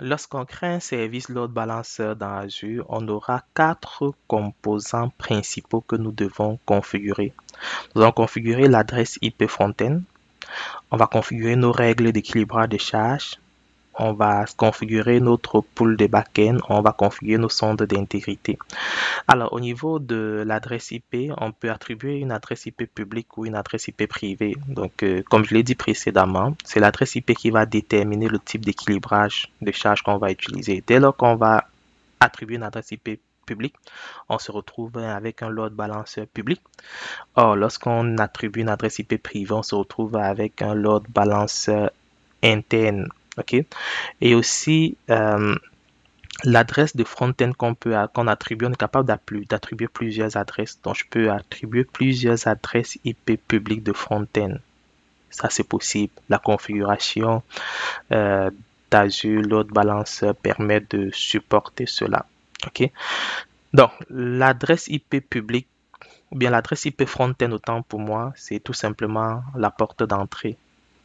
Lorsqu'on crée un service load balancer dans Azure, on aura quatre composants principaux que nous devons configurer. Nous allons configurer l'adresse IP front-end. On va configurer nos règles d'équilibrage des charges. On va configurer notre pool de backend. On va configurer nos sondes d'intégrité. Alors, au niveau de l'adresse IP, on peut attribuer une adresse IP publique ou une adresse IP privée. Donc, comme je l'ai dit précédemment, c'est l'adresse IP qui va déterminer le type d'équilibrage de charge qu'on va utiliser. Dès lors qu'on va attribuer une adresse IP publique, on se retrouve avec un load balancer public. Or, lorsqu'on attribue une adresse IP privée, on se retrouve avec un load balancer interne. OK? Et aussi, l'adresse de front-end qu'on attribue, on est capable d'attribuer plusieurs adresses. Donc, je peux attribuer plusieurs adresses IP publiques de front-end. Ça, c'est possible. La configuration euh, d'Azure Load Balancer permet de supporter cela. OK? Donc, l'adresse IP publique ou bien l'adresse IP front-end, autant pour moi, c'est tout simplement la porte d'entrée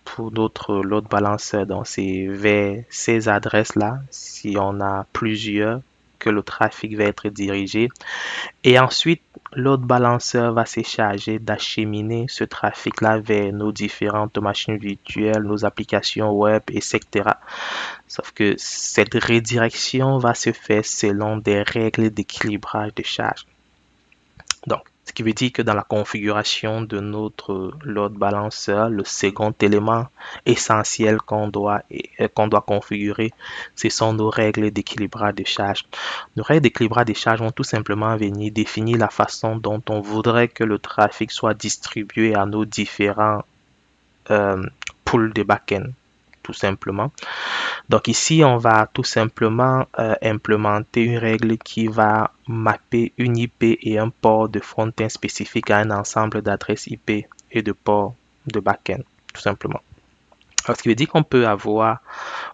pour notre load balancer. Donc, c'est vers ces adresses-là, si on a plusieurs, que le trafic va être dirigé. Et ensuite, load balancer va se charger d'acheminer ce trafic-là vers nos différentes machines virtuelles, nos applications web, etc. Sauf que cette redirection va se faire selon des règles d'équilibrage de charge. Donc, ce qui veut dire que dans la configuration de notre load balancer, le second élément essentiel qu'on doit configurer, ce sont nos règles d'équilibrage de charge. Nos règles d'équilibrage de charge vont tout simplement venir définir la façon dont on voudrait que le trafic soit distribué à nos différents euh, pools de backend, tout simplement. Donc ici, on va tout simplement implémenter une règle qui va mapper une IP et un port de front-end spécifique à un ensemble d'adresses IP et de ports de back-end, tout simplement. Alors, ce qui veut dire qu'on peut avoir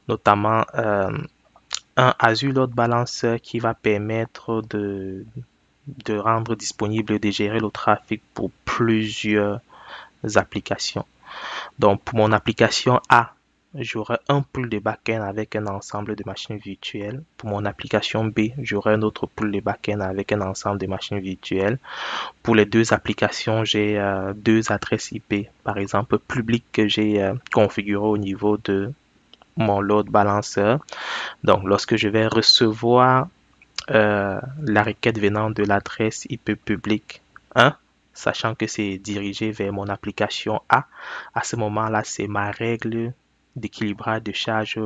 notamment un Azure Load Balancer qui va permettre de rendre disponible et de gérer le trafic pour plusieurs applications. Donc, pour mon application A, j'aurai un pool de backend avec un ensemble de machines virtuelles. Pour mon application B, j'aurai un autre pool de backend avec un ensemble de machines virtuelles. Pour les deux applications, j'ai deux adresses IP, par exemple, publiques que j'ai configurées au niveau de mon load balancer. Donc, lorsque je vais recevoir la requête venant de l'adresse IP publique 1, sachant que c'est dirigé vers mon application A, à ce moment-là, c'est ma règle d'équilibrage de charge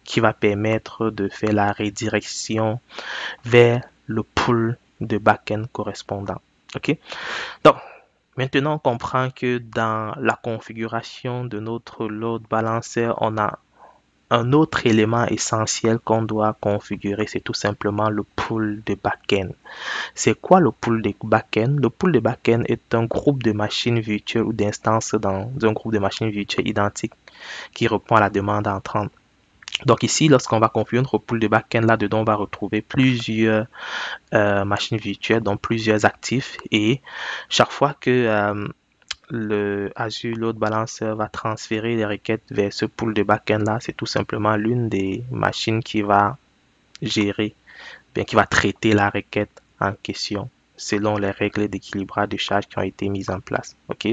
qui va permettre de faire la redirection vers le pool de backend correspondant. OK? Donc, maintenant, on comprend que dans la configuration de notre load balancer, on a un autre élément essentiel qu'on doit configurer, c'est tout simplement le pool de backend. C'est quoi le pool de backend? Le pool de backend est un groupe de machines virtuelles ou d'instances dans un groupe de machines virtuelles identiques qui répond à la demande entrante. Donc ici, lorsqu'on va configurer notre pool de backend, là-dedans, on va retrouver plusieurs machines virtuelles, donc plusieurs actifs. Et chaque fois que le Azure Load Balancer va transférer les requêtes vers ce pool de backend là, c'est tout simplement l'une des machines qui va gérer, bien qui va traiter la requête en question selon les règles d'équilibrage de charge qui ont été mises en place. OK?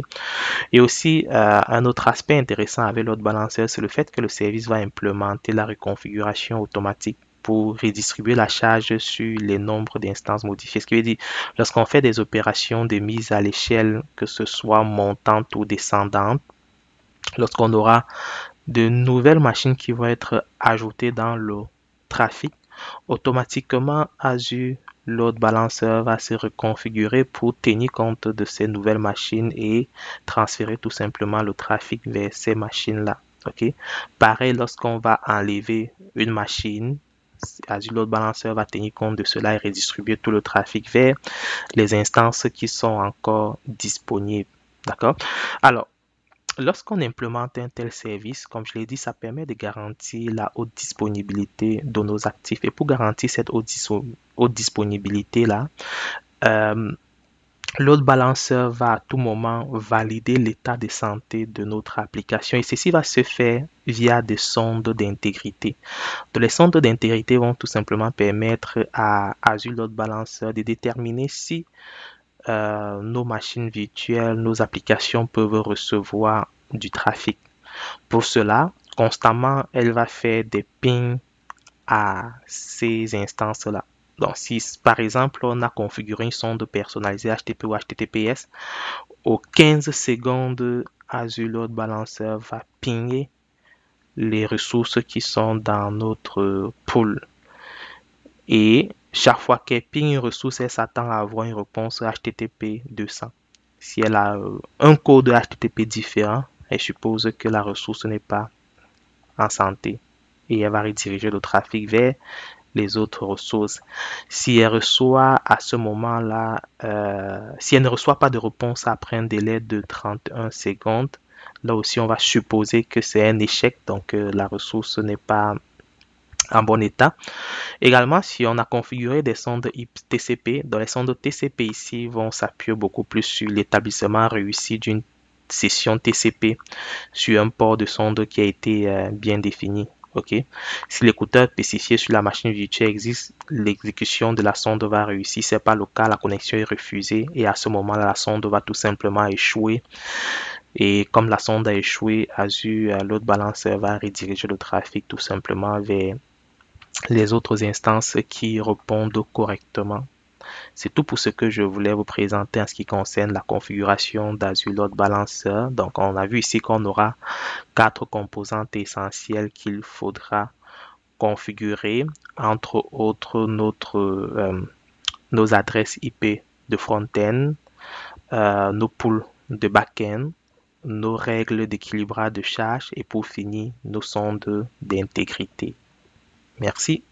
Et aussi, un autre aspect intéressant avec Load Balancer, c'est le fait que le service va implémenter la reconfiguration automatique pour redistribuer la charge sur les nombres d'instances modifiées. Ce qui veut dire, lorsqu'on fait des opérations de mise à l'échelle, que ce soit montante ou descendante, lorsqu'on aura de nouvelles machines qui vont être ajoutées dans le trafic, automatiquement Azure Load Balancer va se reconfigurer pour tenir compte de ces nouvelles machines et transférer tout simplement le trafic vers ces machines-là. OK? Pareil, lorsqu'on va enlever une machine, Azure Load Balancer va tenir compte de cela et redistribuer tout le trafic vers les instances qui sont encore disponibles. D'accord? Alors, lorsqu'on implémente un tel service, comme je l'ai dit, ça permet de garantir la haute disponibilité de nos actifs. Et pour garantir cette haute disponibilité-là, euh, Load balancer va à tout moment valider l'état de santé de notre application et ceci va se faire via des sondes d'intégrité. Donc, les sondes d'intégrité vont tout simplement permettre à Azure Load Balancer de déterminer si nos machines virtuelles, nos applications peuvent recevoir du trafic. Pour cela, constamment, elle va faire des pings à ces instances-là. Donc, si par exemple, on a configuré une sonde personnalisée HTTP ou HTTPS, aux 15 secondes, Azure Load Balancer va pinguer les ressources qui sont dans notre pool. Et chaque fois qu'elle ping une ressource, elle s'attend à avoir une réponse HTTP 200. Si elle a un code HTTP différent, elle suppose que la ressource n'est pas en santé et elle va rediriger le trafic vers les autres ressources. Si elle reçoit à ce moment-là, si elle ne reçoit pas de réponse après un délai de 31 secondes, là aussi on va supposer que c'est un échec, donc la ressource n'est pas en bon état. Également, si on a configuré des sondes TCP, dans les sondes TCP ici vont s'appuyer beaucoup plus sur l'établissement réussi d'une session TCP sur un port de sonde qui a été bien défini. Ok. Si l'écouteur spécifié sur la machine virtuelle existe, l'exécution de la sonde va réussir. Si ce n'est pas le cas, la connexion est refusée et à ce moment-là, la sonde va tout simplement échouer. Et comme la sonde a échoué, Azure Load Balancer va rediriger le trafic tout simplement vers les autres instances qui répondent correctement. C'est tout pour ce que je voulais vous présenter en ce qui concerne la configuration d'Azure Load Balancer. Donc, on a vu ici qu'on aura 4 composantes essentielles qu'il faudra configurer, entre autres nos adresses IP de front-end, nos pools de back-end, nos règles d'équilibrage de charge et pour finir, nos sondes d'intégrité. Merci.